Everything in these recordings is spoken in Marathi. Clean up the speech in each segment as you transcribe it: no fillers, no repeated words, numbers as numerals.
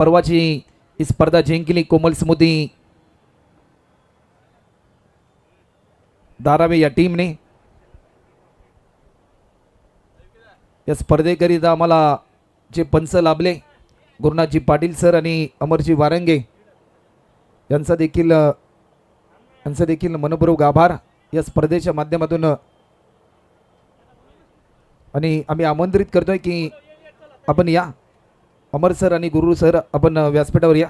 परवाची ही स्पर्धा जिंकली कोमल स्मृती धारावे या टीमने। या स्पर्धेकरिता आम्हाला जे पंच लाभले गुरुनाथजी पाटील सर आणि अमरजी वारंगे यांचा देखील मनपूर्वक आभार या स्पर्धेच्या माध्यमातून। आणि आम्ही आमंत्रित करतोय की आपण या अमर सर आणि गुरु सर आपण व्यासपीठावर या,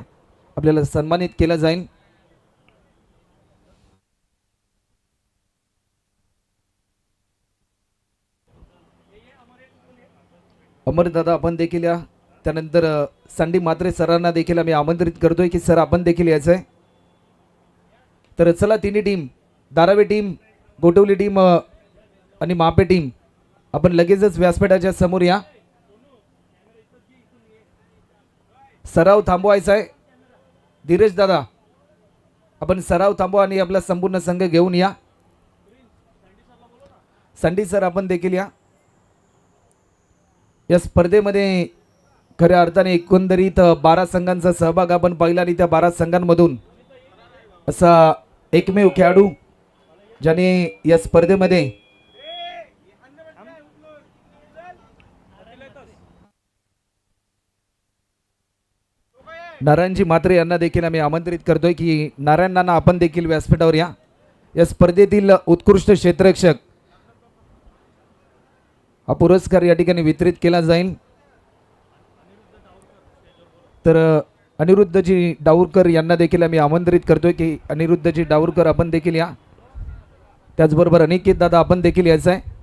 आपल्याला सन्मानित केलं जाईल। अमर दादा आपण देखील या। त्यानंतर संडी मात्रे सरांना देखील आम्ही आमंत्रित करतोय की सर आपण देखील यायचं आहे। तर चला तिन्ही टीम धारावे टीम, गोटवली टीम आणि मापे टीम आपण लगेचच व्यासपीठाच्या समोर या। सराव थांबवायचा आहे धीरज दादा, आपण सराव थांबवा आणि आपला संपूर्ण संघ घेऊन या। संडी सर आपण देखील या। या स्पर्धेमध्ये खऱ्या अर्थाने एकंदरीत 12 संघांचा सहभाग आपण पाहिला आणि त्या 12 संघांमधून असा एकमेव खेळाडू ज्याने या स्पर्धेमध्ये नारायणजी म्हात्रे यांना देखील आम्ही आमंत्रित करतोय की नारायण नाना आपण देखील व्यासपीठावर या। या स्पर्धेतील उत्कृष्ट क्षेत्ररक्षक हा पुरस्कार या ठिकाणी वितरित केला जाईल। तर अनिरुद्धजी डावरकर यांना देखील आम्ही आमंत्रित करतोय की अनिरुद्धजी डावरकर आपण देखील या। त्याचबरोबर अनिकेत दादा आपण देखील यायचं आहे।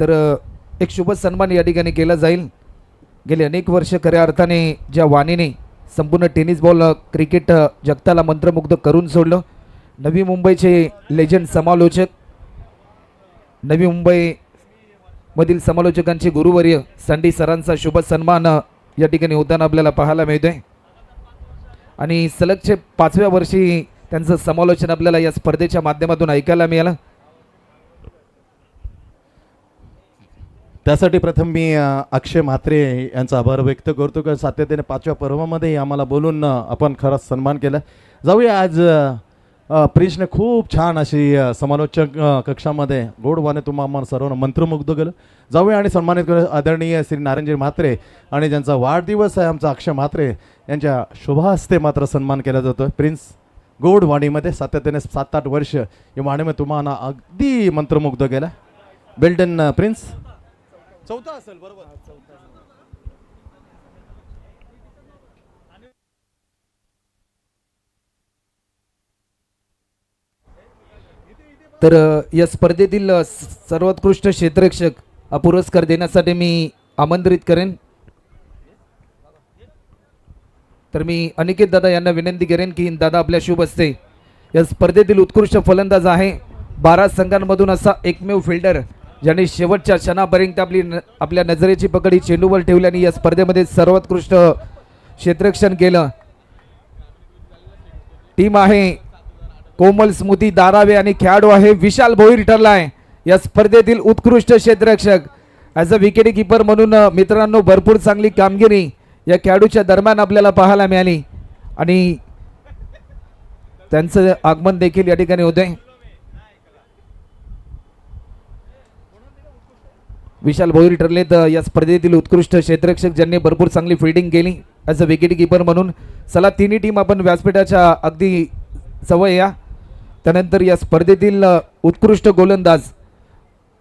तर एक शुभ सन्मान या ठिकाणी केला जाईल। गेले अनेक वर्ष खऱ्या अर्थाने ज्या वाणीने संपूर्ण टेनिस बॉल क्रिकेट जगताला मंत्रमुग्ध करून सोडलं, नवी मुंबईचे लेजंड समालोचक, नवी मुंबई मधील समालोचकांचे गुरुवर्य संडी सरांचा शुभ सन्मान या ठिकाणी होताना आपल्याला पाहायला मिळतोय। आणि सलगचे 5व्या वर्षी त्यांचं समालोचन आपल्याला या स्पर्धेच्या माध्यमातून ऐकायला मिळालं। त्यासाठी प्रथम मी अक्षय म्हात्रे यांचा आभार व्यक्त करतो की सातत्याने 5व्या पर्वामध्ये आम्हाला बोलून आपण खरंच सन्मान केला। जाऊया आज प्रिन्सने खूप छान अशी समालोचक कक्षामध्ये गोडवाने तुम्हाला सर्वांना मंत्रमुग्ध केलं। जाऊया आणि सन्मानित करू आदरणीय श्री नारायणजी म्हात्रे आणि ज्यांचा वाढदिवस आहे आमचा अक्षय म्हात्रे यांच्या शुभहस्ते मात्र सन्मान केला जातो। प्रिन्स गोड वाणीमध्ये सातत्याने 7-8 वर्ष या वाणीमध्ये तुम्हाला अगदी मंत्रमुग्ध केला। बेल्टन प्रिन्स चौथा असेल बरोबर। तर या स्पर्धेतील सर्वोत्कृष्ट क्षेत्ररक्षक हा पुरस्कार देण्यासाठी मी आमंत्रित करेन। तर मी अनिकेत दादा यांना विनंती करेन की दादा आपल्या शुभ हस्ते या स्पर्धेतील उत्कृष्ट फलंदाज आहे 12 संघांमधून असा एकमेव फिल्डर ज्याने शेवटच्या क्षणापर्यंत आपल्या नजरेची पकड ही चेंडूवर ठेवली आणि या स्पर्धेमध्ये सर्वोत्कृष्ट क्षेत्ररक्षण केलं। टीम आहे कोमल स्मृती धारावे आणि खेळाडू आहे विशाल भोईर ठरला आहे या स्पर्धेतील उत्कृष्ट क्षेत्ररक्षक। ॲज अ विकेट कीपर म्हणून मित्रांनो भरपूर चांगली कामगिरी या खेळाडूच्या दरम्यान आपल्याला पाहायला मिळाली आणि त्यांचं आगमन देखील या ठिकाणी होते। विशाल भोईर ठरले तर या स्पर्धेतील उत्कृष्ट क्षेत्ररक्षक ज्यांनी भरपूर चांगली फिल्डिंग केली ॲज अ विकेट कीपर म्हणून। चला तिन्ही टीम आपण व्यासपीठाच्या अगदी जवळ या। त्यानंतर या स्पर्धेतील उत्कृष्ट गोलंदाज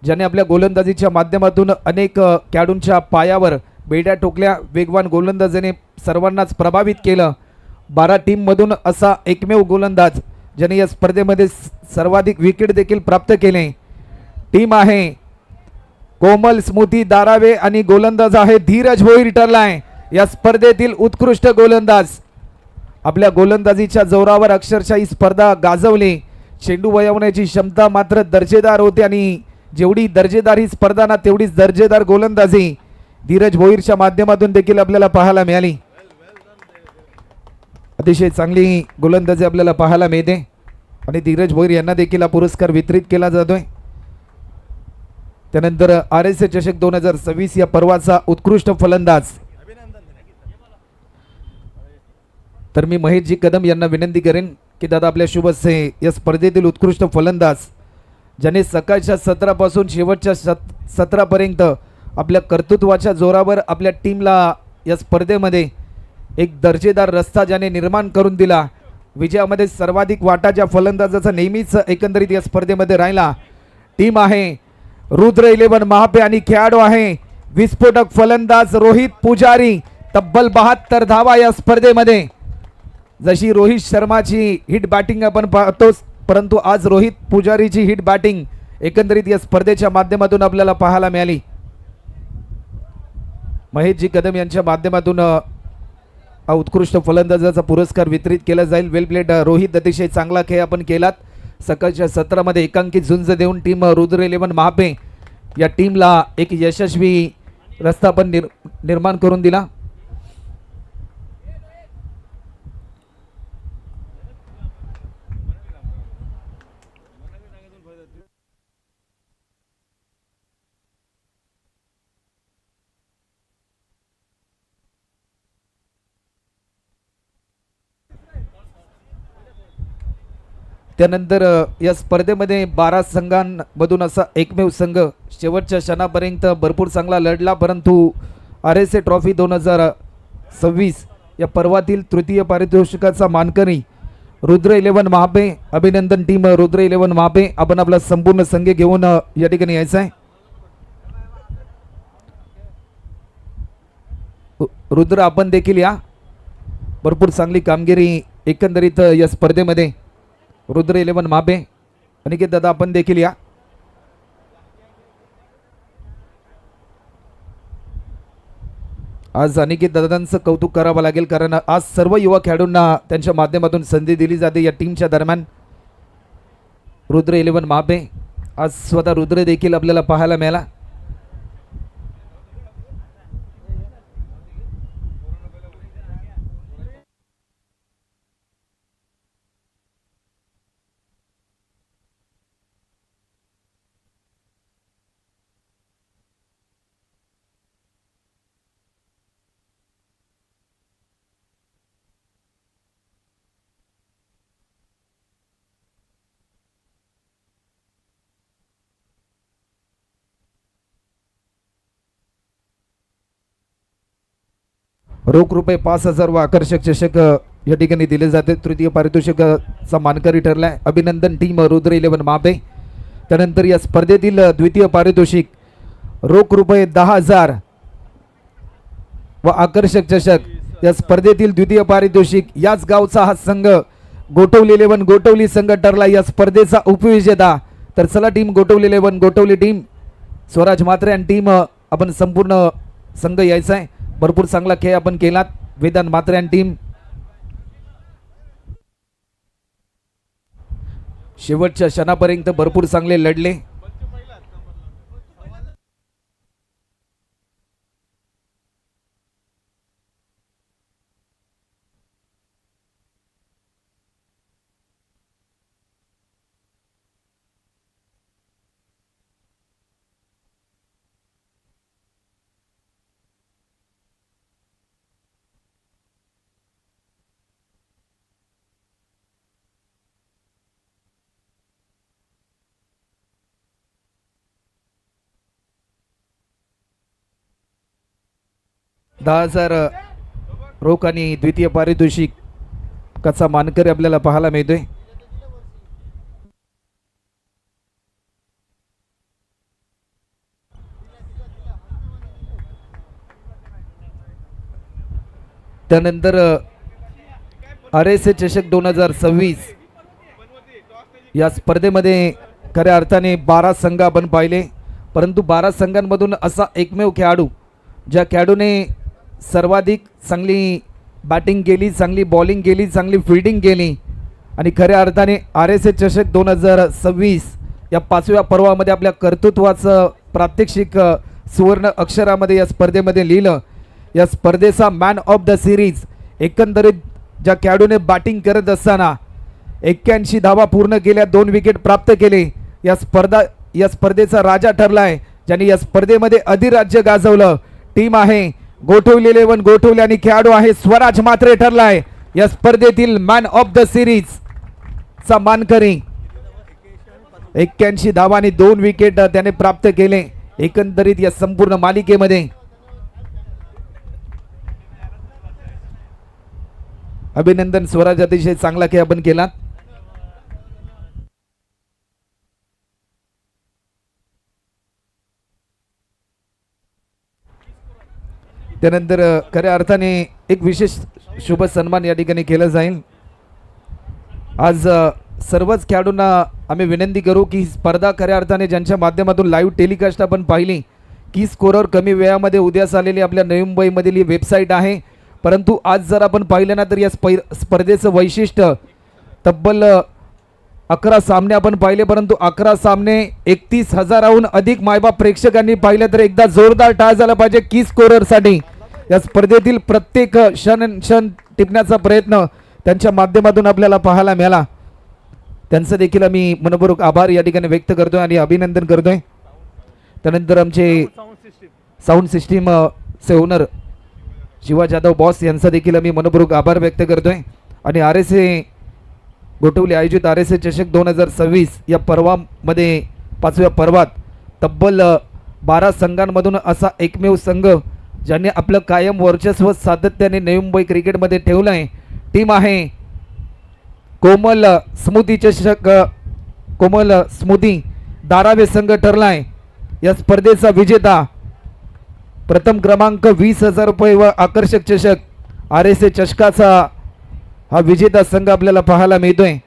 ज्याने आपल्या गोलंदाजीच्या माध्यमातून अनेक खेळाडूंच्या पायावर बेड्या ठोकल्या, वेगवान गोलंदाजाने सर्वांनाच प्रभावित केलं। 12 टीममधून असा एकमेव गोलंदाज ज्याने या स्पर्धेमध्ये सर्वाधिक विकेट देखील प्राप्त केले। टीम आहे कोमल स्मृती धारावे आणि गोलंदाज आहे धीरज भोईर ठरला आहे या स्पर्धेतील उत्कृष्ट गोलंदाज। आपल्या गोलंदाजीच्या जोरावर अक्षरशः ही स्पर्धा गाजवली। चेंडू वळवण्याची क्षमता मात्र दर्जेदार होती आणि जेवढी दर्जेदार ही स्पर्धा ना तेवढीच दर्जेदार गोलंदाजी धीरज भोईरच्या माध्यमातून देखील आपल्याला पाहायला मिळाली. अतिशय चांगली गोलंदाजी आपल्याला पाहायला मिळते आणि धीरज भोईर यांना देखील हा पुरस्कार वितरित केला जातोय. त्यानंतर RSA चषक 2026 या पर्वाचा उत्कृष्ट फलंदाज तर मी महेशजी कदम यांना विनंती करेन की दादा आपल्या शुभ हस्ते या स्पर्धेतील उत्कृष्ट फलंदाज ज्याने सकाळच्या 17 पासून शेवटच्या 17 पर्यंत आपल्या कर्तृत्वाच्या जोरावर आपल्या टीमला या स्पर्धेमध्ये एक दर्जेदार रस्ता ज्याने निर्माण करून दिला. विजयामध्ये सर्वाधिक वाटा ज्या फलंदाजाचा नेहमीच एकंदरीत या स्पर्धेमध्ये राहिला. टीम आहे रुद्र 11 महापे आणि खेळाडू आहे विस्फोटक फलंदाज रोहित पुजारी. तब्बल 72 धावा या स्पर्धेमध्ये. जशी रोहित शर्माची हिट बॅटिंग आपण पाहतोच, परंतु आज रोहित पुजारीची हिट बॅटिंग एकंदरीत या स्पर्धेच्या माध्यमातून आपल्याला पाहायला मिळाली. महेशजी कदम यांच्या माध्यमातून हा उत्कृष्ट फलंदाजाचा पुरस्कार वितरित केला जाईल. वेल प्लेड रोहित, अतिशय चांगला खेळ आपण केलात. सकाळच्या 17 मध्ये एकांकित झुंज देऊन टीम रुद्र 11 महापे या टीमला एक यशस्वी रस्ता आपण निर्माण करून दिला. त्यानंतर या स्पर्धेमध्ये 12 संघांमधून असा एकमेव संघ शेवटच्या क्षणापर्यंत भरपूर चांगला लढला, परंतु RSA ट्रॉफी 2026 या पर्वातील तृतीय पारितोषिकाचा मानकरी रुद्र 11 महापे. अभिनंदन टीम रुद्र 11 महापे. आपण आपला संपूर्ण संघ घेऊन या ठिकाणी यायचं आहे. रुद्र आपण देखील या. भरपूर चांगली कामगिरी एकंदरीत या स्पर्धेमध्ये रुद्र 11 महापे. अनिकेत दादा आपण देखील या. आज अनिकेत दादांचं कौतुक करावं लागेल, कारण आज सर्व युवा खेळाडूंना त्यांच्या माध्यमातून संधी दिली जाते या टीमच्या दरम्यान. रुद्र 11 महापे. आज स्वतः रुद्र देखील आपल्याला पाहायला मिळाला. रोख रुपये 5,000 व आकर्षक चषक या ठिकाणी दिले जाते. तृतीय पारितोषिकाचा मानकरी ठरलाय. अभिनंदन टीम रुद्र 11 महापे. त्यानंतर या स्पर्धेतील द्वितीय पारितोषिक रोख रुपये 10,000 व आकर्षक चषक. या स्पर्धेतील द्वितीय पारितोषिक याच गावचा हा संघ गोटवली 11 गोटवली संघ ठरला या स्पर्धेचा उपविजेता. तर चला टीम गोटवली 11 गोटवली टीम, स्वराज म्हात्रे आणि टीम आपण संपूर्ण संघ यायचा आहे. भरपूर चांगला खेळ आपण केलात. वेदांत म्हात्रे आणि टीम शेवटच्या क्षणापर्यंत भरपूर चांगले लढले. $10,000 रोख आणि द्वितीय पारितोषिक कसा मानकरी आपल्याला पाहायला मिळतोय. त्यानंतर RSA चषक 2026 या स्पर्धेमध्ये खऱ्या अर्थाने 12 संघ आपण पाहिले, परंतु 12 संघांमधून असा एकमेव खेळाडू ज्या खेळाडूने सर्वाधिक चांगली बॅटिंग केली, चांगली बॉलिंग केली, चांगली फिल्डिंग केली आणि खऱ्या अर्थाने RSA चषक 2026 या 5व्या पर्वामध्ये आपल्या कर्तृत्वाचं प्रात्यक्षिक सुवर्ण अक्षरामध्ये या स्पर्धेमध्ये लिहिलं. या स्पर्धेचा मॅन ऑफ द सिरीज एकंदरीत ज्या खेळाडूने बॅटिंग करत असताना 81 धावा पूर्ण केल्या, 2 विकेट प्राप्त केले, या स्पर्धेचा राजा ठरलाय, ज्यांनी या स्पर्धेमध्ये अधिराज्य गाजवलं. टीम आहे गोठवली 11 गोठवली आणि खेळाडू आहे स्वराज म्हात्रे ठरलाय या स्पर्धेतील मॅन ऑफ द सिरीज चा मानकरी. 81 धावा आणि 2 विकेट त्याने प्राप्त केले एकंदरीत या संपूर्ण मालिकेमध्ये. अभिनंदन स्वराज, अतिशय चांगला खेळ आपण केला. त्यानंतर खऱ्या अर्थाने एक विशेष शुभ सन्मान या ठिकाणी केला जाईल. आज सर्वच खेळाडूंना आम्ही विनंती करू की स्पर्धा खऱ्या अर्थाने ज्यांच्या माध्यमातून लाईव्ह टेलिकास्ट आपण पाहिली की स्कोरवर कमी वेळामध्ये उद्यास आलेली आपल्या नवी मुंबईमधील ही वेबसाईट आहे. परंतु आज जर आपण पाहिलं ना तर या स्पर्धेचं वैशिष्ट्य तब्बल 11 सामने आपण पाहिले, परंतु 11 सामने 31,000हून अधिक मायबाप प्रेक्षकांनी पाहिले. तर एकदा जोरदार टाळ झाला पाहिजे की स्कोररसाठी. या स्पर्धेतील प्रत्येक क्षण टिपण्याचा प्रयत्न त्यांच्या माध्यमातून आपल्याला पाहायला मिळाला. त्यांचं देखील आम्ही मनपूर्वक आभार या ठिकाणी व्यक्त करतोय आणि अभिनंदन करतोय. त्यानंतर आमचे साऊंड सिस्टीम चे ओनर शिवा जाधव बॉस यांचा देखील आम्ही मनपूर्वक आभार व्यक्त करतोय. आणि RSA गोठवली आयोजित RSA चषक 2026 या पर्वामध्ये 5व्या पर्वात तब्बल 12 संघांमधून असा एकमेव संघ ज्यांनी आपलं कायम वर्चस्व सातत्याने नवी मुंबई क्रिकेटमध्ये ठेवलं आहे. टीम आहे कोमल स्मृती चषक, कोमल स्मृती धारावे संघ ठरलाय या स्पर्धेचा विजेता. प्रथम क्रमांक 20,000 रुपये व आकर्षक चषक RSA चषकाचा हा विजेता संघ आपल्याला पाहायला मिळतोय.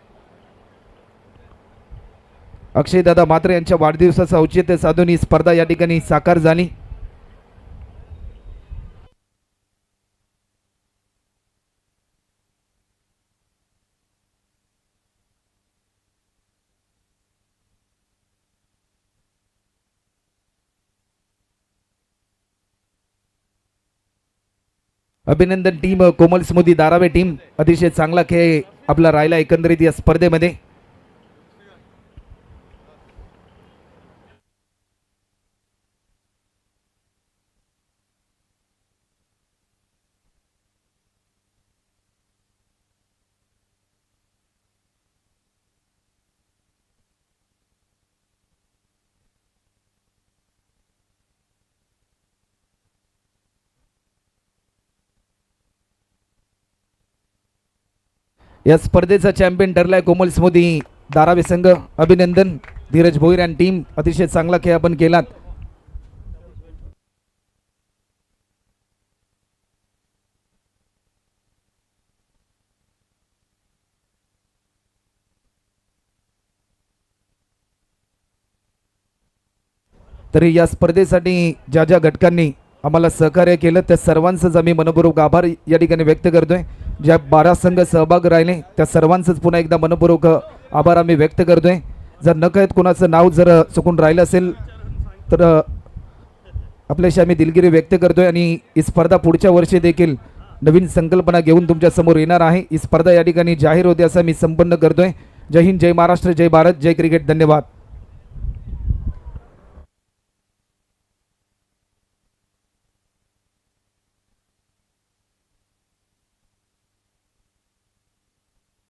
अक्षयदादा म्हात्रे यांच्या वाढदिवसाचं औचित्य साधून ही स्पर्धा या ठिकाणी साकार झाली. अभिनंदन टीम कोमल स्मृती धारावे टीम, अतिशय चांगला खेळ आपला राहिला एकंदरीत या स्पर्धेमध्ये. या स्पर्धेचा चॅम्पियन ठरलाय कोमल स्मृती धारावे संघ. अभिनंदन धीरज भोईर आणि टीम, अतिशय चांगला खेळ आपण केलात. तरी या स्पर्धेसाठी ज्या ज्या घटकांनी आम्हाला सहकार्य केलं त्या सर्वांचंच आम्ही मनपूर्वक आभार या ठिकाणी व्यक्त करतोय. ज्या 12 संघ सहभाग राहिले त्या सर्वांचंच पुन्हा एकदा मनपूर्वक आभार आम्ही व्यक्त करतोय. जर नकळत कोणाचं नाव जर चुकून राहिलं असेल तर आपल्याशी आम्ही दिलगिरी व्यक्त करतोय. आणि ही स्पर्धा पुढच्या वर्षी देखील नवीन संकल्पना घेऊन तुमच्या समोर येणार आहे. ही स्पर्धा या ठिकाणी जाहीर होते असं मी संपन्न करतोय. जय हिंद, जय महाराष्ट्र, जय भारत, जय क्रिकेट. धन्यवाद.